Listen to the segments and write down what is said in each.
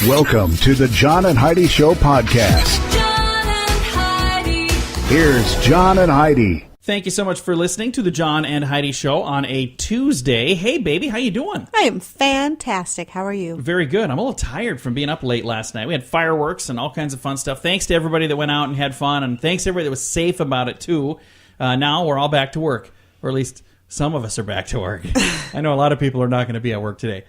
Welcome to the John and Heidi Show podcast. John and Heidi. Here's John and Heidi. Thank you so much for listening to the John and Heidi Show on a Tuesday. Hey, baby, how you doing? I am fantastic. How are you? Very good. I'm a little tired from being up late last night. We had fireworks and all kinds of fun stuff. Thanks to everybody that went out and had fun, and thanks to everybody that was safe about it, too. Now we're all back to work, or at least some of us are back to work. I know a lot of people are not going to be at work today.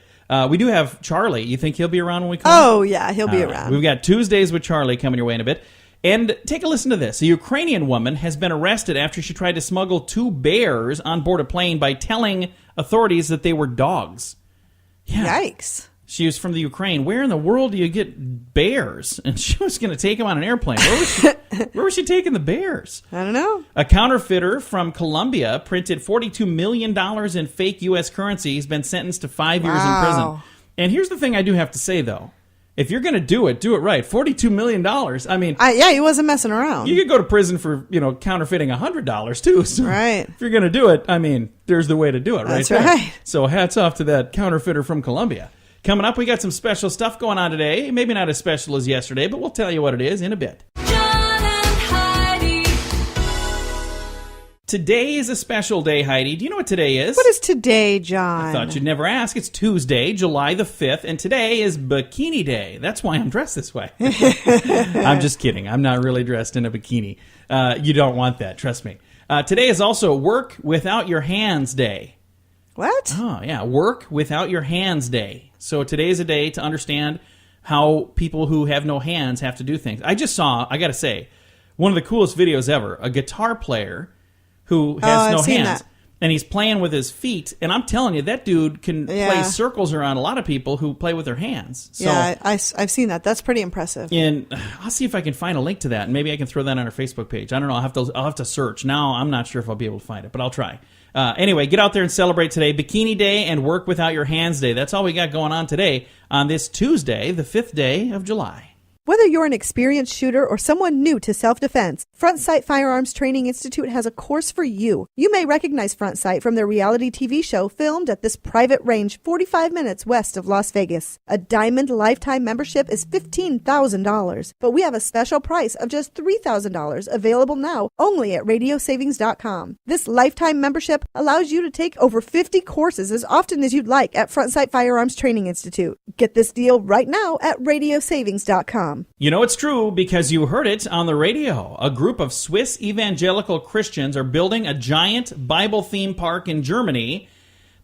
We do have Charlie. You think he'll be around when we come? Oh, yeah, he'll be around. We've got Tuesdays with Charlie coming your way in a bit. And take a listen to this. A Ukrainian woman has been arrested after she tried to smuggle 2 bears on board a plane by telling authorities that they were dogs. Yeah. Yikes. She was from the Ukraine. Where in the world do you get bears? And she was going to take them on an airplane. Where was she taking the bears? I don't know. A counterfeiter from Colombia printed $42 million in fake U.S. currency. He's been sentenced to 5 years in prison. And here's the thing I do have to say, though. If you're going to do it right. $42 million. I mean... yeah, he wasn't messing around. You could go to prison for, counterfeiting $100, too. So right. If you're going to do it, I mean, there's the way to do it, right? That's right. So hats off to that counterfeiter from Colombia. Coming up, we got some special stuff going on today. Maybe not as special as yesterday, but we'll tell you what it is in a bit. John and Heidi. Today is a special day, Heidi. Do you know what today is? What is today, John? I thought you'd never ask. It's Tuesday, July the 5th, and today is Bikini Day. That's why I'm dressed this way. I'm just kidding. I'm not really dressed in a bikini. You don't want that, trust me. Today is also Work Without Your Hands Day. What? Oh, yeah. Work Without Your Hands Day. So today is a day to understand how people who have no hands have to do things. I just saw, I got to say, one of the coolest videos ever. A guitar player who has no hands. And he's playing with his feet. And I'm telling you, that dude can play circles around a lot of people who play with their hands. So, yeah, I've seen that. That's pretty impressive. And I'll see if I can find a link to that. And maybe I can throw that on our Facebook page. I don't know. I'll have to search. Now I'm not sure if I'll be able to find it, but I'll try. Anyway, get out there and celebrate today. Bikini Day and Work Without Your Hands Day. That's all we got going on today on this Tuesday, the 5th day of July. Whether you're an experienced shooter or someone new to self-defense, Front Sight Firearms Training Institute has a course for you. You may recognize Front Sight from their reality TV show filmed at this private range 45 minutes west of Las Vegas. A Diamond Lifetime membership is $15,000, but we have a special price of just $3,000 available now only at radiosavings.com. This lifetime membership allows you to take over 50 courses as often as you'd like at Front Sight Firearms Training Institute. Get this deal right now at radiosavings.com. You know it's true because you heard it on the radio. A group of Swiss evangelical Christians are building a giant Bible theme park in Germany.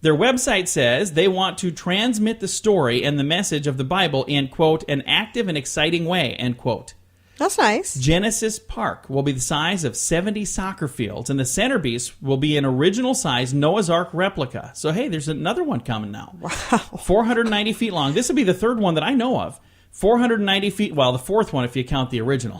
Their website says they want to transmit the story and the message of the Bible in, quote, an active and exciting way, end quote. That's nice. Genesis Park will be the size of 70 soccer fields, and the centerpiece will be an original-size Noah's Ark replica. So, hey, there's another one coming now. Wow. 490 feet long. This will be the third one that I know of. 490 feet, well, the fourth one if you count the original.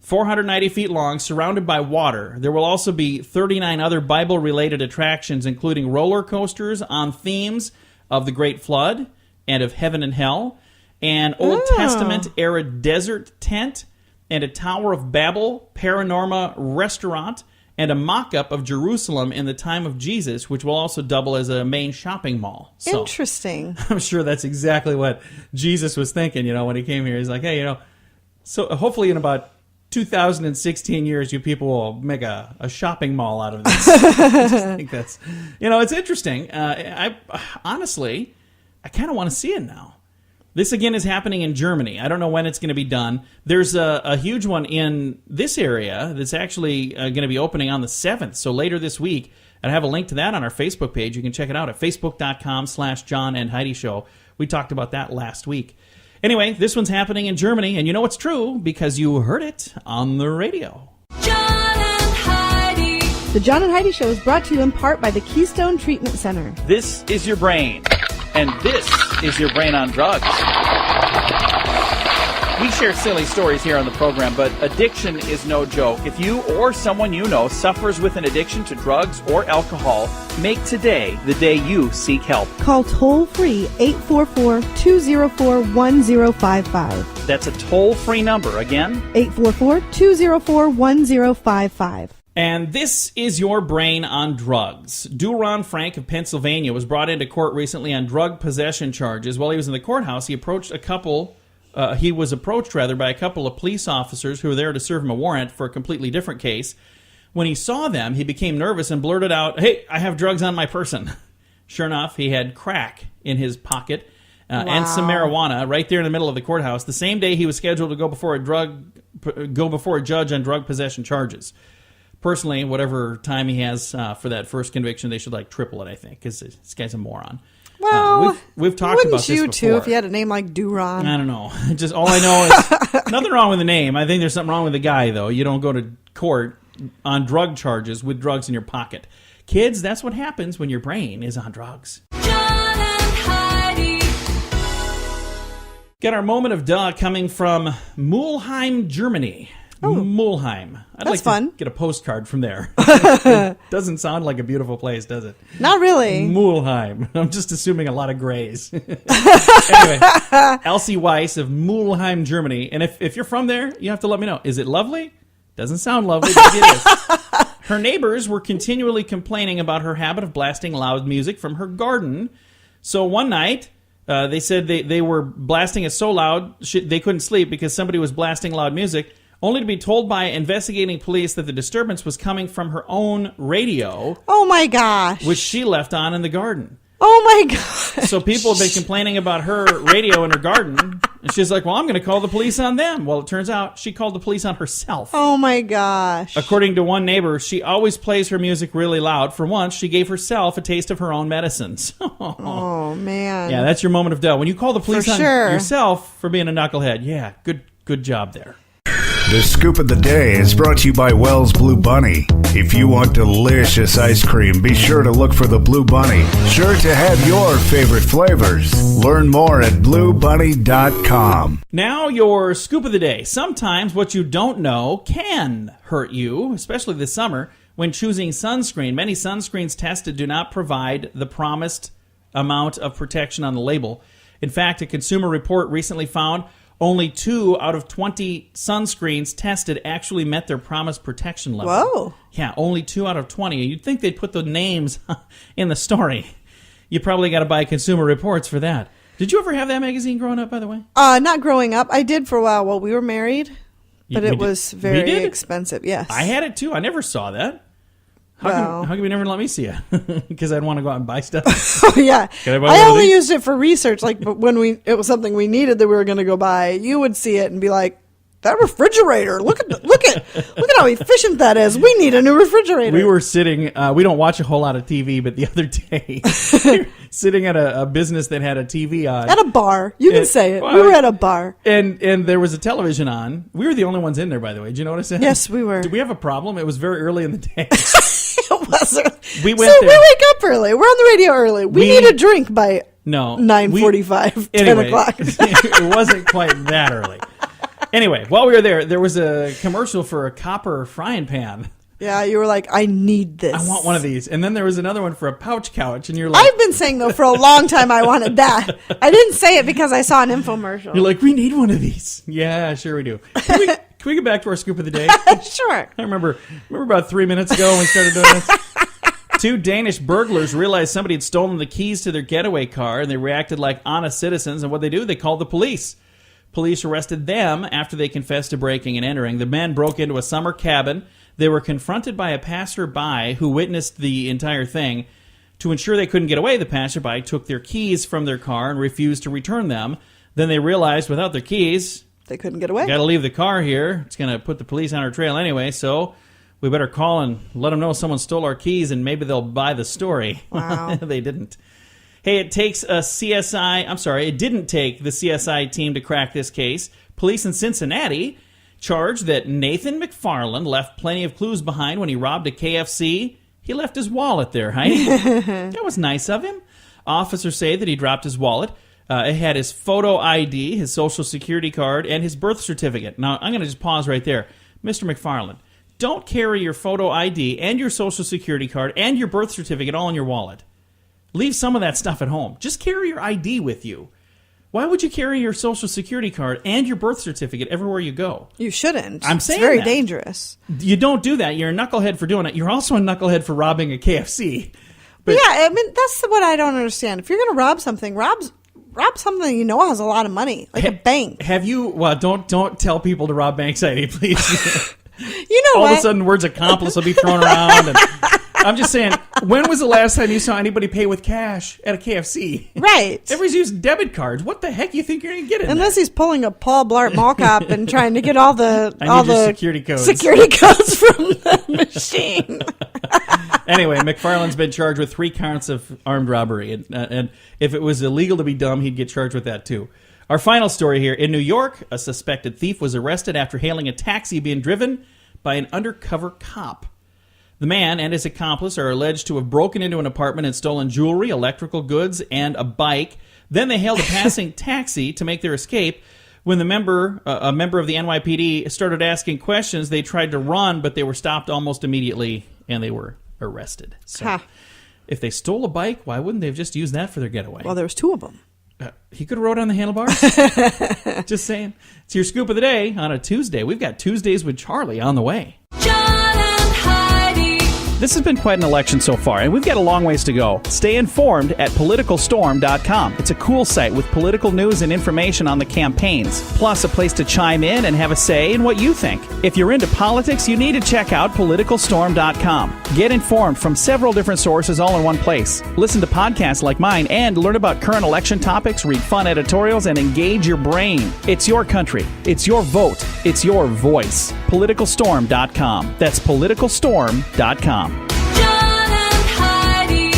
490 feet long, surrounded by water. There will also be 39 other Bible-related attractions, including roller coasters on themes of the Great Flood and of heaven and hell, an Old Testament-era desert tent, and a Tower of Babel Paranorma restaurant, and a mock-up of Jerusalem in the time of Jesus, which will also double as a main shopping mall. So, interesting. I'm sure that's exactly what Jesus was thinking, when he came here. He's like, hey, so hopefully in about 2016 years, you people will make a shopping mall out of this. I just think that's, it's interesting. Honestly, I kind of want to see it now. This, again, is happening in Germany. I don't know when it's going to be done. There's a huge one in this area that's actually going to be opening on the 7th, so later this week. I have a link to that on our Facebook page. You can check it out at facebook.com/John and Heidi Show. We talked about that last week. Anyway, this one's happening in Germany, and you know it's true because you heard it on the radio. John and Heidi. The John and Heidi Show is brought to you in part by the Keystone Treatment Center. This is your brain, and this is your brain on drugs. We share silly stories here on the program, but addiction is no joke. If you or someone you know suffers with an addiction to drugs or alcohol, make today the day you seek help. Call toll-free 844-204-1055. That's a toll-free number. Again, 844-204-1055. And this is your brain on drugs. Duron Frank of Pennsylvania was brought into court recently on drug possession charges. While he was in the courthouse, he approached a couple he was approached by a couple of police officers who were there to serve him a warrant for a completely different case. When he saw them, he became nervous and blurted out, "Hey, I have drugs on my person." Sure enough, he had crack in his pocket and some marijuana right there in the middle of the courthouse the same day he was scheduled to go before a judge on drug possession charges. Personally, whatever time he has for that first conviction, they should triple it, I think, because this guy's a moron. Well, we've talked about this before. Wouldn't you too if you had a name like Duron? I don't know. Just all I know is nothing wrong with the name. I think there's something wrong with the guy, though. You don't go to court on drug charges with drugs in your pocket. Kids, that's what happens when your brain is on drugs. John and Heidi. Got our moment of duh coming from Mulheim, Germany. Oh. Mulheim. I'd like fun. to get a postcard from there. Doesn't sound like a beautiful place, does it? Not really. Mulheim. I'm just assuming a lot of grays. Anyway, Elsie Weiss of Mulheim, Germany. And if you're from there, you have to let me know. Is it lovely? Doesn't sound lovely, but it is. Her neighbors were continually complaining about her habit of blasting loud music from her garden. So one night, they said they were blasting it so loud they couldn't sleep because somebody was blasting loud music, only to be told by investigating police that the disturbance was coming from her own radio. Oh, my gosh. Which she left on in the garden. Oh, my gosh. So people have been complaining about her radio in her garden. And she's like, well, I'm going to call the police on them. Well, it turns out she called the police on herself. Oh, my gosh. According to one neighbor, she always plays her music really loud. For once, she gave herself a taste of her own medicines. Oh, man. Yeah, that's your moment of duh. When you call the police on sure. yourself for being a knucklehead, yeah, good job there. The scoop of the day is brought to you by Wells Blue Bunny. If you want delicious ice cream, be sure to look for the Blue Bunny. Sure to have your favorite flavors. Learn more at bluebunny.com. Now your scoop of the day. Sometimes what you don't know can hurt you, especially this summer, when choosing sunscreen. Many sunscreens tested do not provide the promised amount of protection on the label. In fact, a Consumer Report recently found only 2 out of 20 sunscreens tested actually met their promised protection level. Whoa. Yeah, only 2 out of 20. You'd think they'd put the names in the story. You probably got to buy Consumer Reports for that. Did you ever have that magazine growing up, by the way? Not growing up. I did for a while we were married, but it was very expensive. Yes. I had it too. I never saw that. How come you never let me see it? Because I'd want to go out and buy stuff. Oh, yeah. I only used it for research. But when it was something we needed that we were going to go buy, you would see it and be like, that refrigerator, look at how efficient that is. We need a new refrigerator. We were sitting, we don't watch a whole lot of TV, but the other day, we were sitting at a business that had a TV on. At a bar. You can say it. We were at a bar. And there was a television on. We were the only ones in there, by the way. Did you notice that? Yes, we were. Did we have a problem? It was very early in the day. It wasn't. We went so there. we wake up early. We're on the radio early. We need a drink by 9:45, 10 o'clock. It wasn't quite that early. Anyway, while we were there was a commercial for a copper frying pan. Yeah, you were like, I need this. I want one of these. And then there was another one for a pouch couch, and you're like... I've been saying, though, for a long time I wanted that. I didn't say it because I saw an infomercial. You're like, we need one of these. Yeah, sure we do. Can we get back to our scoop of the day? Sure. I remember about 3 minutes ago when we started doing this. 2 Danish burglars realized somebody had stolen the keys to their getaway car, and they reacted like honest citizens, and what they do, they called the police. Police arrested them after they confessed to breaking and entering. The men broke into a summer cabin. They were confronted by a passerby who witnessed the entire thing. To ensure they couldn't get away, the passerby took their keys from their car and refused to return them. Then they realized without their keys, they couldn't get away. Got to leave the car here. It's going to put the police on our trail anyway, so we better call and let them know someone stole our keys and maybe they'll buy the story. Wow. They didn't. Hey, it didn't take the CSI team to crack this case. Police in Cincinnati charged that Nathan McFarland left plenty of clues behind when he robbed a KFC. He left his wallet there, Heidi. That was nice of him. Officers say that he dropped his wallet. It had his photo ID, his social security card, and his birth certificate. Now, I'm going to just pause right there. Mr. McFarland, don't carry your photo ID and your social security card and your birth certificate all in your wallet. Leave some of that stuff at home. Just carry your ID with you. Why would you carry your social security card and your birth certificate everywhere you go? You shouldn't. I'm saying it's very that. dangerous. You don't do that. You're a knucklehead for doing it. You're also a knucklehead for robbing a KFC. But yeah, I mean, that's what I don't understand. If you're going to rob something, rob rob something you know has a lot of money, like a bank. Have you? Well, don't tell people to rob banks, Heidi, please. You know All what? of a sudden, words accomplice will be thrown around. And I'm just saying, when was the last time you saw anybody pay with cash at a KFC? Right. Everybody's using debit cards. What the heck you think you're going to get in Unless there? he's pulling a Paul Blart Mall Cop and trying to get all the I need your security codes. security codes from the machine. Anyway, McFarland's been charged with 3 counts of armed robbery. And if it was illegal to be dumb, he'd get charged with that too. Our final story here. In New York, a suspected thief was arrested after hailing a taxi being driven by an undercover cop. The man and his accomplice are alleged to have broken into an apartment and stolen jewelry, electrical goods, and a bike. Then they hailed a passing taxi to make their escape. When a member of the NYPD started asking questions, they tried to run, but they were stopped almost immediately, and they were arrested. So, Ha. if they stole a bike, why wouldn't they have just used that for their getaway? Well, there was 2 of them. He could have rode on the handlebars. Just saying. It's your scoop of the day on a Tuesday. We've got Tuesdays with Charlie on the way. John and Heidi. This has been quite an election so far, and we've got a long ways to go. Stay informed at politicalstorm.com. It's a cool site with political news and information on the campaigns, plus a place to chime in and have a say in what you think. If you're into politics, you need to check out politicalstorm.com. Get informed from several different sources all in one place. Listen to podcasts like mine and learn about current election topics, read fun editorials, and engage your brain. It's your country. It's your vote. It's your voice. Politicalstorm.com. That's politicalstorm.com. John and Heidi.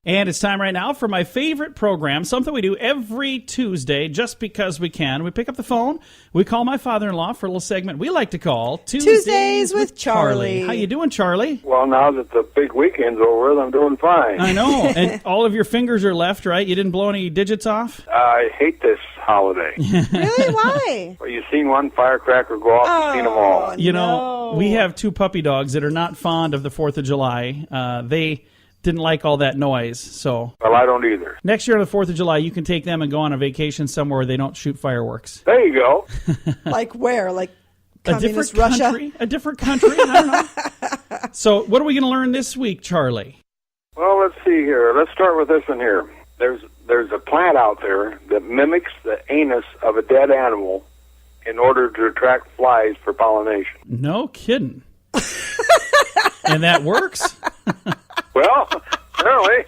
And it's time right now for my favorite program, something we do every Tuesday just because we can. We pick up the phone, we call my father-in-law for a little segment we like to call Tuesdays with Charlie. How you doing, Charlie? Well, now that the big weekend's over, I'm doing fine. I know. And all of your fingers are left, right? You didn't blow any digits off? I hate this holiday. Really? Why? Well, you've seen one firecracker go off, you've seen them all. You know, we have 2 puppy dogs that are not fond of the 4th of July. They didn't like all that noise, so... Well, I don't either. Next year on the 4th of July, you can take them and go on a vacation somewhere where they don't shoot fireworks. There you go. Like where? Like A communist different Russia? country? A different country? I don't know. So, what are we going to learn this week, Charlie? Well, let's see here. Let's start with this one here. There's a plant out there that mimics the anus of a dead animal in order to attract flies for pollination. No kidding. And that works? Well, apparently.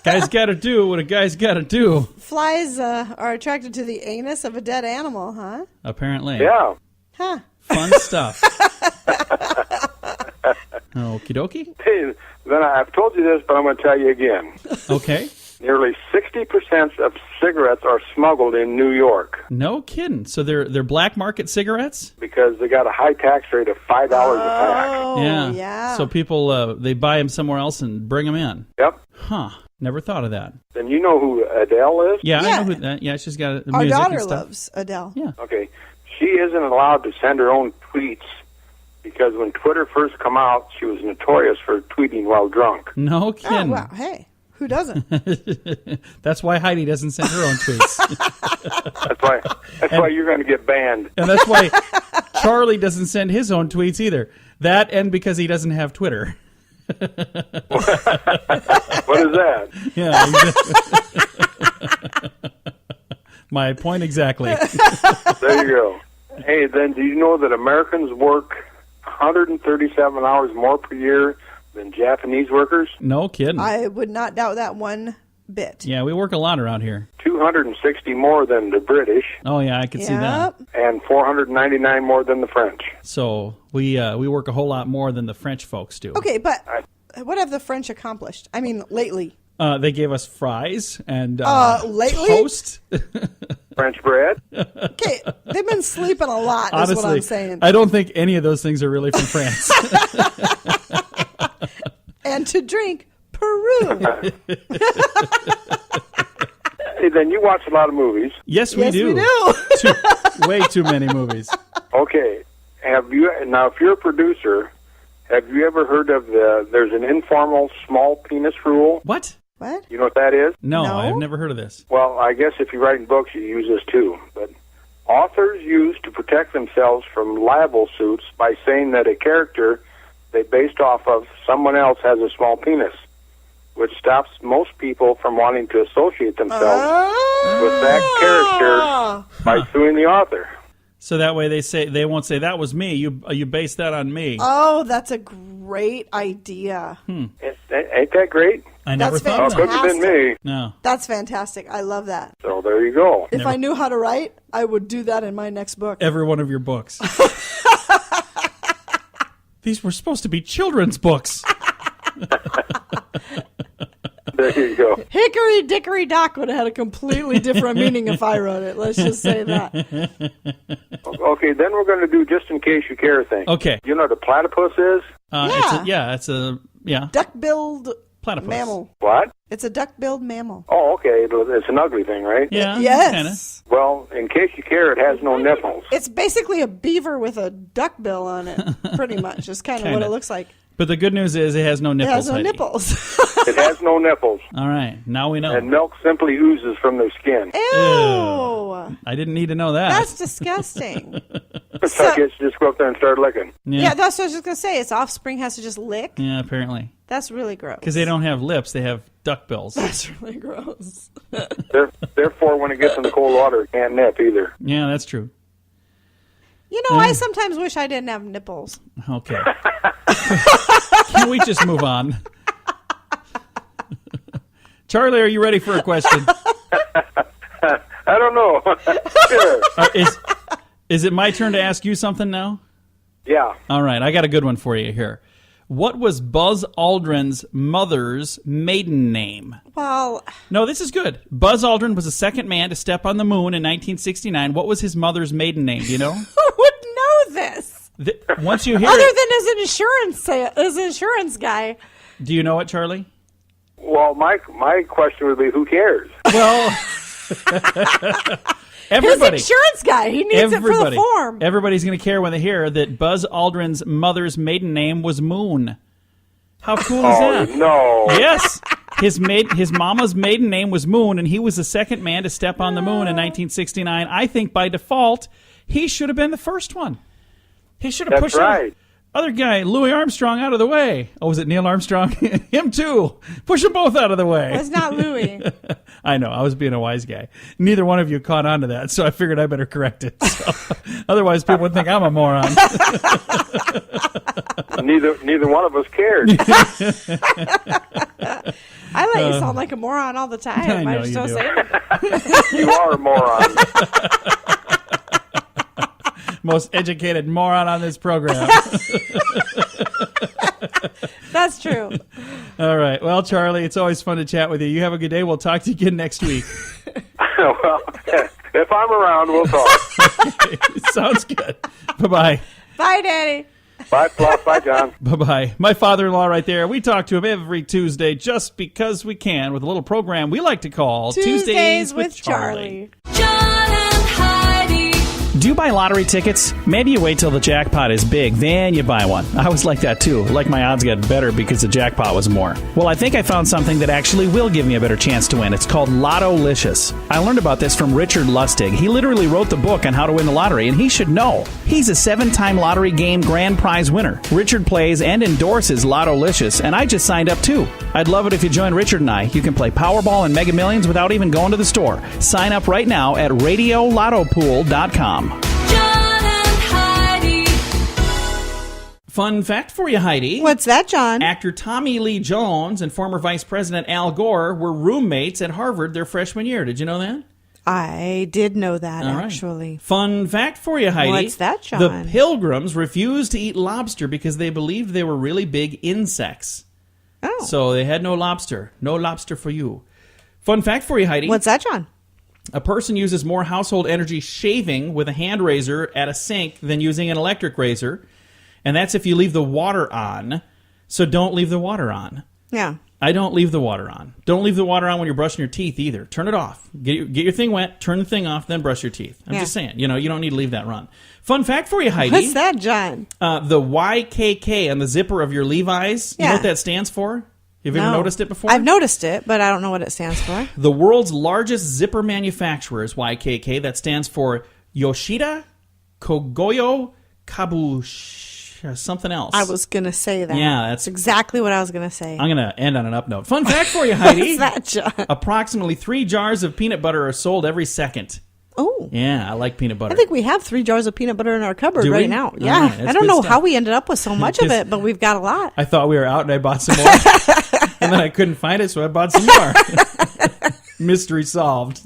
Guy's got to do what a guy's got to do. Flies are attracted to the anus of a dead animal, huh? Apparently. Yeah. Huh. Fun stuff. Okie dokie. Hey, then I've told you this, but I'm going to tell you again. Okay. Nearly 60% of cigarettes are smuggled in New York No kidding. So they're black market cigarettes? because they got a high tax rate of $5 a pack. Oh, yeah. So people, they buy them somewhere else and bring them in. Yep. Huh. Never thought of that. And you know who Adele is? Yeah, I Yeah. know who that. Yeah, she's got Our music daughter and stuff. loves Adele. Yeah. Okay. She isn't allowed to send her own tweets because when Twitter first come out, she was notorious for tweeting while drunk. No Oh, kidding. wow. Hey, who doesn't? That's why Heidi doesn't send her own tweets. That's why you're going to get banned. And that's why Charlie doesn't send his own tweets either. That and because he doesn't have Twitter. What is that? Yeah. Exactly. My point exactly. There you go. Hey, then do you know that Americans work 137 hours more per year than Japanese workers? No kidding. I would not doubt that one bit. Yeah, we work a lot around here. 260 more than the British Oh yeah, I could see that. Yep. and 499 more than the French. So we work a whole lot more than the French folks do. Okay, but what have the French accomplished? I mean, lately. They gave us fries and lately? toast. French bread? Okay, they've been sleeping a lot, is Honestly, what I'm saying. I don't think any of those things are really from France. And to drink, Peru. Hey, then you watch a lot of movies. Yes, we Yes, do. we do. Way too many movies. Okay. Now, if you're a producer, have you ever heard of there's an informal small penis rule? What? What? You know what that is? No, No? I've never heard of this. Well, I guess if you're writing books, you use this too. But authors use to protect themselves from libel suits by saying that a character they based off of someone else has a small penis. which stops most people from wanting to associate themselves with that character by suing the author. So that way they won't say that was me. You based that on me. Oh, that's a great idea. Ain't that great? I never That's thought Oh, of that. couldn't have been me. No. That's fantastic. I love that. So there you go. If I knew how to write, I would do that in my next book. Every one of your books. These were supposed to be children's books. There you go. Hickory Dickory Dock would have had a completely different meaning if I wrote it. Let's just say that. Okay, then we're going to do just in case you care thing. Okay. You know what a platypus is? It's a Duck-billed platypus. mammal. What? It's a duck-billed mammal. Oh, okay. It's an ugly thing, right? Yeah. Yes. Kinda. Well, in case you care, it has no nipples. It's basically a beaver with a duck bill on it, pretty much. It's kind of what Kinda. it looks like. But the good news is it has no It nipples. has no Heidi. nipples. It has no nipples, All right. Now we know. and milk simply oozes from their skin. Ew. I didn't need to know that. That's disgusting. So I guess you just go up there and start licking. Yeah, that's what I was just going to say. Its offspring has to just lick. Yeah, apparently. That's really gross. Because they don't have lips, they have duck bills. That's really gross. Therefore, when it gets in the cold water, it can't nip either. Yeah, that's true. You know, I sometimes wish I didn't have nipples. Okay. Can we just move on? Charlie, are you ready for a question? I don't know. Sure. Is it my turn to ask you something now? Yeah. All right, I got a good one for you here. What was Buzz Aldrin's mother's maiden name? Well, No, this is good. Buzz Aldrin was the second man to step on the moon in 1969. What was his mother's maiden name? Do you know? who would know this? Once you hear Other it, than his insurance guy. do you know it, Charlie? Well, my question would be, who cares? Well, His everybody. insurance guy. He needs it for the form. Everybody's going to care when they hear that Buzz Aldrin's mother's maiden name was Moon. How cool is Oh, that? no. Yes. His mama's maiden name was Moon, and he was the second man to step on the moon in 1969. I think by default, he should have been the first one. He should have That's pushed right. other guy, Louis Armstrong, out of the way. Oh, was it Neil Armstrong? Him too. Push them both out of the way. It's not Louis. I know. I was being a wise guy. Neither one of you caught on to that, so I figured I better correct it. So, otherwise, people would think I'm a moron. Neither one of us cared. I let you sound like a moron all the time. I know just you don't do. say anything. You are a moron. Most educated moron on this program. That's true. All right. Well, Charlie, it's always fun to chat with you. You have a good day. We'll talk to you again next week. Well, if I'm around, we'll talk. Sounds good. Bye-bye. Bye, Daddy. Bye, Fluff. Bye, John. Bye-bye. My father-in-law right there. We talk to him every Tuesday just because we can with a little program we like to call Tuesdays with Charlie. John and Heidi. Do you buy lottery tickets? Maybe you wait till the jackpot is big, then you buy one. I was like that too. Like my odds got better because the jackpot was more. Well, I think I found something that actually will give me a better chance to win. It's called Lotto-licious. I learned about this from Richard Lustig. He literally wrote the book on how to win the lottery, and he should know. He's a 7-time lottery game grand prize winner. Richard plays and endorses Lotto-licious, and I just signed up too. I'd love it if you join Richard and I. You can play Powerball and Mega Millions without even going to the store. Sign up right now at RadioLottopool.com. John and Heidi. Fun fact for you, Heidi. What's that, John? Actor Tommy Lee Jones and former Vice President Al Gore were roommates at Harvard their freshman year. Did you know that? I did know that, All right. actually. Fun fact for you, Heidi. What's that, John? The Pilgrims refused to eat lobster because they believed they were really big insects. Oh. So they had no lobster. No lobster for you. Fun fact for you, Heidi. What's that, John? A person uses more household energy shaving with a hand razor at a sink than using an electric razor. And that's if you leave the water on. So don't leave the water on. Yeah. I don't leave the water on. Don't leave the water on when you're brushing your teeth either. Turn it off. Get your thing wet, turn the thing off, then brush your teeth. I'm just saying, you don't need to leave that run. Fun fact for you, Heidi. What's that, John? The YKK on the zipper of your Levi's, you know Yeah. what that stands for? Have you ever noticed it before? I've noticed it, but I don't know what it stands for. The world's largest zipper manufacturer is YKK. That stands for Yoshida Kogoyo Kabush. something else. I was going to say that. Yeah, that's exactly what I was going to say. I'm going to end on an up note. Fun fact for you, Heidi. What's that, John? Approximately 3 jars of peanut butter are sold every second. Oh. Yeah, I like peanut butter. I think we have 3 jars of peanut butter in our cupboard Do we? right now. All Yeah. right, that's I don't good know stuff. how we ended up with so much of it, but we've got a lot. I thought we were out and I bought some more. And then I couldn't find it, so I bought some more. Mystery solved.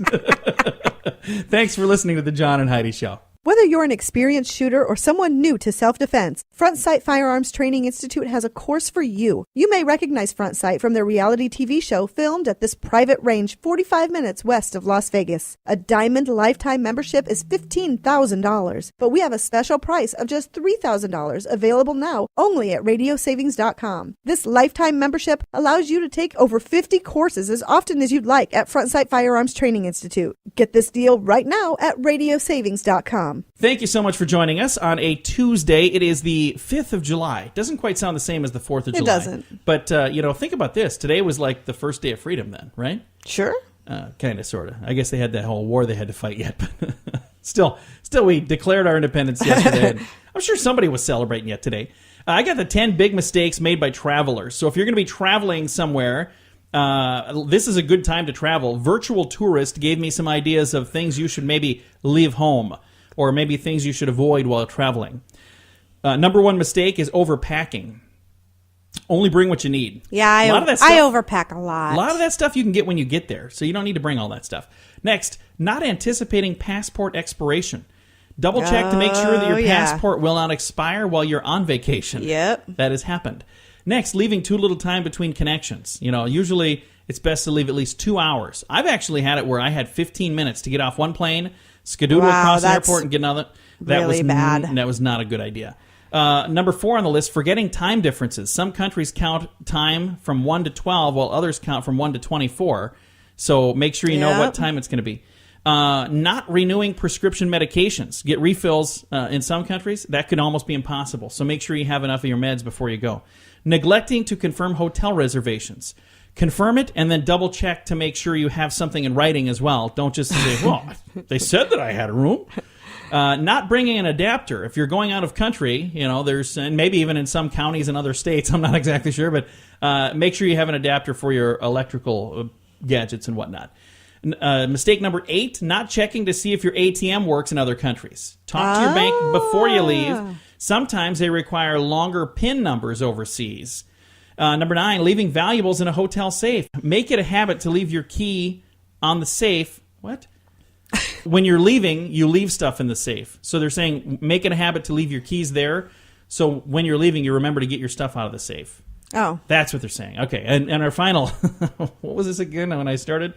Thanks for listening to the John and Heidi Show. Whether you're an experienced shooter or someone new to self-defense, Front Sight Firearms Training Institute has a course for you. You may recognize Front Sight from their reality TV show filmed at this private range 45 minutes west of Las Vegas. A Diamond lifetime membership is $15,000, but we have a special price of just $3,000 available now only at radiosavings.com. This lifetime membership allows you to take over 50 courses as often as you'd like at Front Sight Firearms Training Institute. Get this deal right now at radiosavings.com. Thank you so much for joining us on a Tuesday. It is the 5th of July. Doesn't quite sound the same as the 4th of July. It doesn't. But, think about this. Today was like the first day of freedom then, right? Sure. Kind of, sort of. I guess they had that whole war they had to fight yet. But still, we declared our independence yesterday. And I'm sure somebody was celebrating yet today. I got the 10 big mistakes made by travelers. So if you're going to be traveling somewhere, this is a good time to travel. Virtual Tourist gave me some ideas of things you should maybe leave home, or maybe things you should avoid while traveling. Number 1 mistake is overpacking. Only bring what you need. Yeah, I overpack a lot. A lot of that stuff you can get when you get there, so you don't need to bring all that stuff. Next, not anticipating passport expiration. Double check to make sure that your passport will not expire while you're on vacation. Yep. That has happened. Next, leaving too little time between connections. Usually it's best to leave at least 2 hours. I've actually had it where I had 15 minutes to get off one plane, skedoodle across the airport, and get another. That really was bad. That was not a good idea. Number 4 on the list, forgetting time differences. Some countries count time from 1 to 12, while others count from 1 to 24. So make sure you know what time it's going to be. Not renewing prescription medications. Get refills in some countries. That could almost be impossible. So make sure you have enough of your meds before you go. Neglecting to confirm hotel reservations. Confirm it and then double check to make sure you have something in writing as well. Don't just say, well, they said that I had a room. Not bringing an adapter. If you're going out of country, there's, and maybe even in some counties and other states, I'm not exactly sure, but make sure you have an adapter for your electrical gadgets and whatnot. Mistake number 8, not checking to see if your ATM works in other countries. Talk to your bank before you leave. Sometimes they require longer PIN numbers overseas. Number 9, leaving valuables in a hotel safe. Make it a habit to leave your key on the safe. What? When you're leaving, you leave stuff in the safe. So they're saying make it a habit to leave your keys there. So when you're leaving, you remember to get your stuff out of the safe. Oh. That's what they're saying. Okay, and our final, what was this again when I started?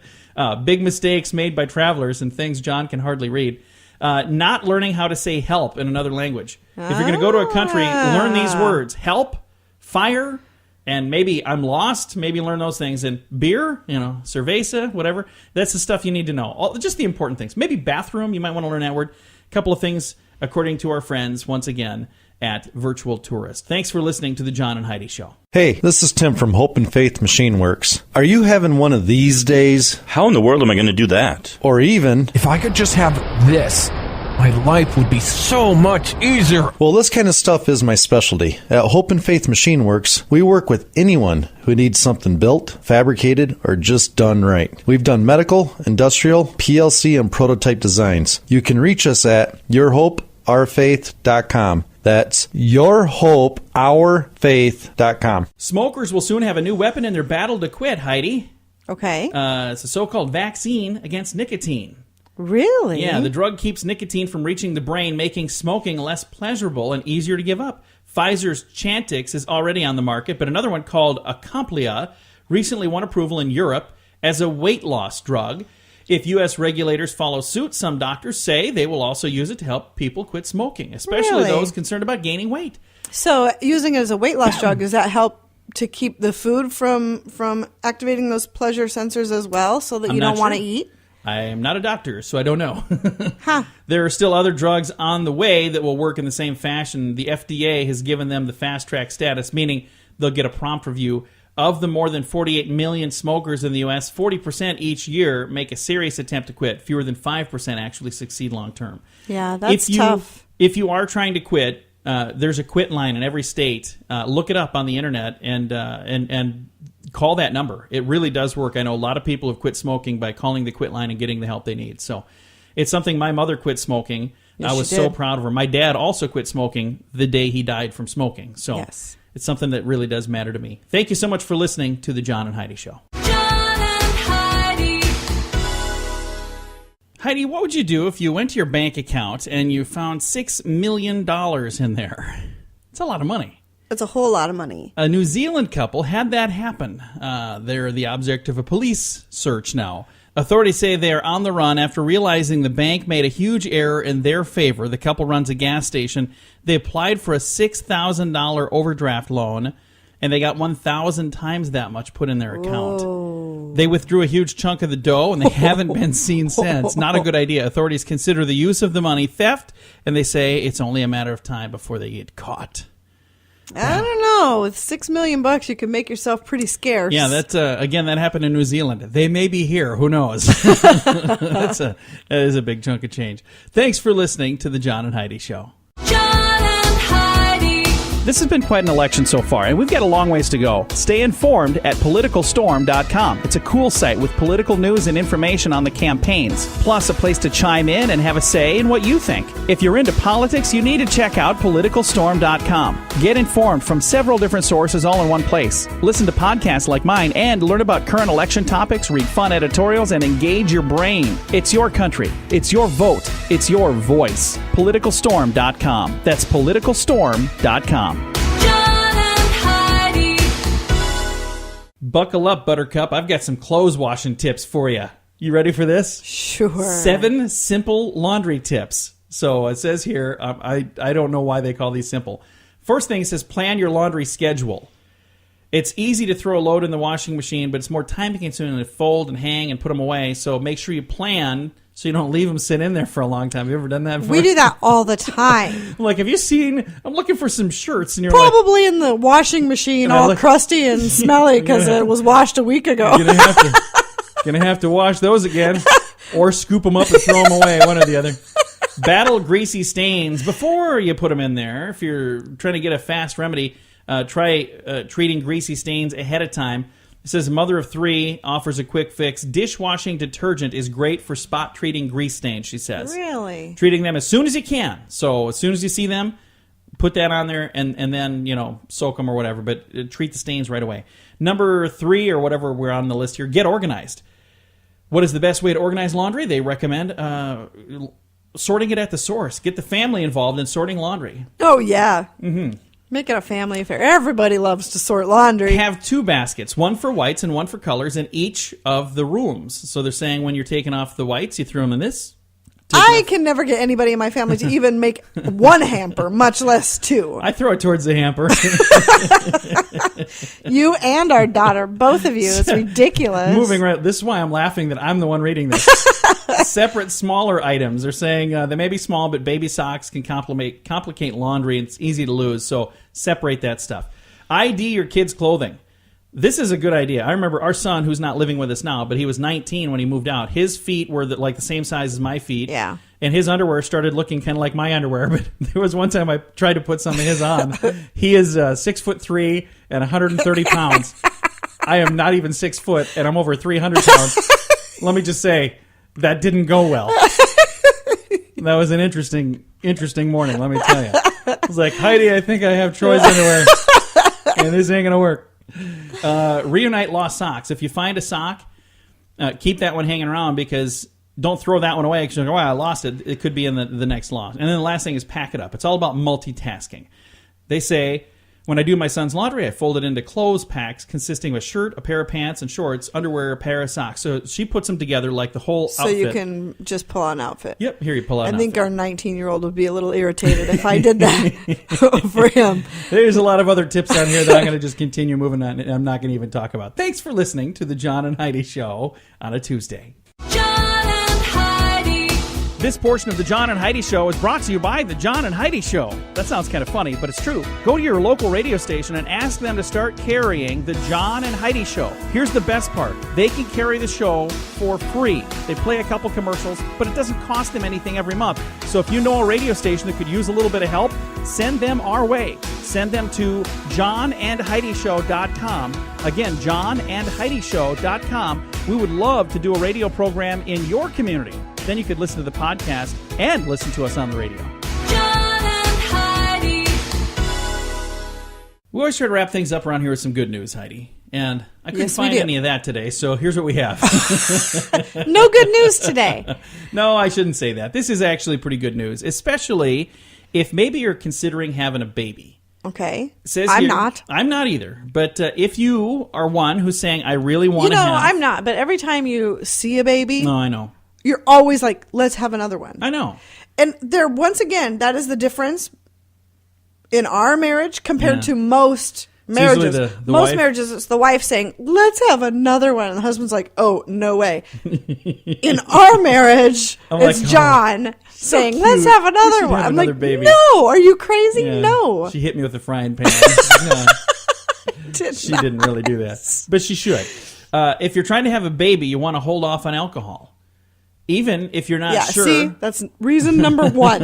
Big mistakes made by travelers and things John can hardly read. Not learning how to say help in another language. If you're going to go to a country, learn these words. Help, fire, and maybe I'm lost. Maybe learn those things. And beer, cerveza, whatever. That's the stuff you need to know. Just the important things. Maybe bathroom, you might want to learn that word. A couple of things, according to our friends, once again, at Virtual Tourist. Thanks for listening to the John and Heidi Show. Hey, this is Tim from Hope and Faith Machine Works. Are you having one of these days? How in the world am I going to do that? Or even, if I could just have this, my life would be so much easier. Well, this kind of stuff is my specialty. At Hope and Faith Machine Works, we work with anyone who needs something built, fabricated, or just done right. We've done medical, industrial, PLC, and prototype designs. You can reach us at yourhopeourfaith.com. That's yourhopeourfaith.com. Smokers will soon have a new weapon in their battle to quit, Heidi. Okay. It's a so-called vaccine against nicotine. Really? Yeah, the drug keeps nicotine from reaching the brain, making smoking less pleasurable and easier to give up. Pfizer's Chantix is already on the market, but another one called Acomplia recently won approval in Europe as a weight loss drug. If U.S. regulators follow suit, some doctors say they will also use it to help people quit smoking, especially those concerned about gaining weight. So using it as a weight loss drug, does that help to keep the food from activating those pleasure sensors as well, so that you don't want to eat? I am not a doctor, so I don't know. Huh. There are still other drugs on the way that will work in the same fashion. The FDA has given them the fast-track status, meaning they'll get a prompt review. Of the more than 48 million smokers in the U.S., 40% each year make a serious attempt to quit. Fewer than 5% actually succeed long-term. Yeah, that's tough. If you are trying to quit, There's a quit line in every state. Look it up on the internet and call that number. It really does work. I know a lot of people have quit smoking by calling the quit line and getting the help they need. So it's something. My mother quit smoking. Yes, I was she so did. proud of her. My dad also quit smoking the day he died from smoking. So Yes. it's something that really does matter to me. Thank you so much for listening to the John and Heidi Show. John and Heidi. Heidi, what would you do if you went to your bank account and you found $6 million in there? It's a lot of money. It's a whole lot of money. A New Zealand couple had that happen. They're the object of a police search now. Authorities say they are on the run after realizing the bank made a huge error in their favor. The couple runs a gas station. They applied for a $6,000 overdraft loan, and they got 1,000 times that much put in their account. Whoa. They withdrew a huge chunk of the dough, and they haven't been seen since. Not a good idea. Authorities consider the use of the money theft, and they say it's only a matter of time before they get caught. I don't know. With $6 million, you can make yourself pretty scarce. Yeah, that happened in New Zealand. They may be here. Who knows? That is a big chunk of change. Thanks for listening to the John and Heidi Show. John and Heidi. This has been quite an election so far, and we've got a long ways to go. Stay informed at politicalstorm.com. It's a cool site with political news and information on the campaigns, plus a place to chime in and have a say in what you think. If you're into politics, you need to check out politicalstorm.com. Get informed from several different sources all in one place. Listen to podcasts like mine and learn about current election topics, read fun editorials, and engage your brain. It's your country. It's your vote. It's your voice. Politicalstorm.com. That's politicalstorm.com. John and Heidi. Buckle up, Buttercup. I've got some clothes washing tips for you. You ready for this? Sure. 7 simple laundry tips. So it says here, I don't know why they call these simple. First thing, it says plan your laundry schedule. It's easy to throw a load in the washing machine, but it's more time consuming to fold and hang and put them away. So make sure you plan so you don't leave them sit in there for a long time. Have you ever done that before? We do that all the time. Like, have you seen, I'm looking for some shirts, and you're Probably in the washing machine, And I all look- crusty and smelly because it was washed a week ago. like, gonna have to wash those again, or scoop them up and throw them away, one or the other. Battle greasy stains before you put them in there. If you're trying to get a fast remedy, try treating greasy stains ahead of time. It says a mother of 3 offers a quick fix. Dishwashing detergent is great for spot treating grease stains, she says. Really? Treating them as soon as you can. So as soon as you see them, put that on there and then, soak them or whatever. But treat the stains right away. Number 3 or whatever we're on the list here, get organized. What is the best way to organize laundry? They recommend sorting it at the source. Get the family involved in sorting laundry. Oh, yeah. Mm-hmm. Make it a family affair. Everybody loves to sort laundry. Have 2 baskets, one for whites and one for colors in each of the rooms. So they're saying when you're taking off the whites, you throw them in this. I can never get anybody in my family to even make one hamper, much less 2. I throw it towards the hamper. You and our daughter, both of you. It's ridiculous. Moving right. This is why I'm laughing that I'm the one reading this. Separate, smaller items. They're saying they may be small, but baby socks can complicate laundry, and it's easy to lose. So separate that stuff. ID your kids' clothing. This is a good idea. I remember our son, who's not living with us now, but he was 19 when he moved out. His feet were like the same size as my feet. Yeah. And his underwear started looking kind of like my underwear. But there was one time I tried to put some of his on. He is 6'3" and 130 pounds. I am not even 6 foot, and I'm over 300 pounds. Let me just say, that didn't go well. That was an interesting morning, let me tell you. I was like, Heidi, I think I have Troy's underwear, and this ain't going to work. Reunite lost socks. If you find a sock, keep that one hanging around, because don't throw that one away because you're like, oh, I lost it. It could be in the next loss. And then the last thing is pack it up. It's all about multitasking. They say, when I do my son's laundry, I fold it into clothes packs consisting of a shirt, a pair of pants and shorts, underwear, a pair of socks. So she puts them together like the whole So outfit. you can just pull out an outfit. Yep, here you pull out I an think outfit. our 19-year-old would be a little irritated if I did that for him. There's a lot of other tips on here that I'm going to just continue moving on, and I'm not going to even talk about. Thanks for listening to the John and Heidi Show on a Tuesday. John and Heidi. This portion of the John and Heidi Show is brought to you by the John and Heidi Show. That sounds kind of funny, but it's true. Go to your local radio station and ask them to start carrying the John and Heidi Show. Here's the best part. They can carry the show for free. They play a couple commercials, but it doesn't cost them anything every month. So if you know a radio station that could use a little bit of help, send them our way. Send them to johnandheidishow.com. Again, johnandheidishow.com. We would love to do a radio program in your community. Then you could listen to the podcast and listen to us on the radio. John and Heidi. We always try to wrap things up around here with some good news, Heidi. And I couldn't Yes, we find do. any of that today, so here's what we have. No good news today. No, I shouldn't say that. This is actually pretty good news, especially if maybe you're considering having a baby. Okay. It says I'm here- not. I'm not either. But if you are one who's saying, I really want to have... I'm not. But every time you see a baby, No, I know. you're always like, let's have another one. I know. And there, once again, that is the difference in our marriage compared Yeah. to most usually marriages. the Most wife- marriages, it's the wife saying, let's have another one. And the husband's like, oh, no way. In our marriage, I'm it's like, oh, John saying, cute. let's have We another should one. have I'm another like, baby. no, are you crazy? Yeah. No. She hit me with a frying pan. No, she didn't really do that. But she should. If you're trying to have a baby, you want to hold off on alcohol. Even if you're not Yeah, sure. see, that's reason number one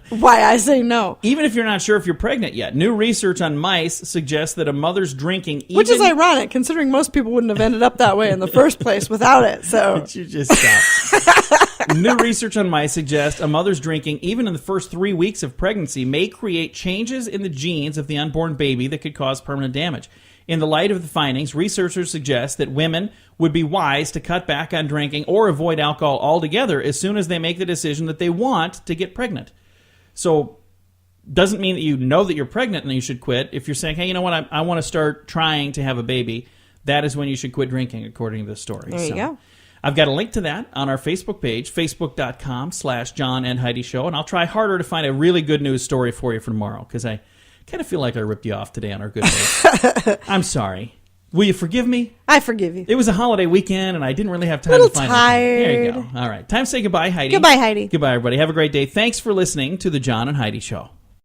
why I say no. Even if you're not sure if you're pregnant yet. New research on mice suggests that a mother's drinking... Which is ironic, considering most people wouldn't have ended up that way in the first place without it. So You just stop. New research on mice suggests a mother's drinking, even in the first 3 weeks of pregnancy, may create changes in the genes of the unborn baby that could cause permanent damage. In the light of the findings, researchers suggest that women would be wise to cut back on drinking or avoid alcohol altogether as soon as they make the decision that they want to get pregnant. So, doesn't mean that you know that you're pregnant and you should quit. If you're saying, hey, you know what, I want to start trying to have a baby, that is when you should quit drinking, according to the story. There you go. I've got a link to that on our Facebook page, facebook.com/John and Heidi Show, and I'll try harder to find a really good news story for you for tomorrow, because I kind of feel like I ripped you off today on our good news. I'm sorry. Will you forgive me? I forgive you. It was a holiday weekend, and I didn't really have time Little to find tired. anything. There you go. All right. Time to say goodbye, Heidi. Goodbye, Heidi. Goodbye, everybody. Have a great day. Thanks for listening to the John and Heidi Show.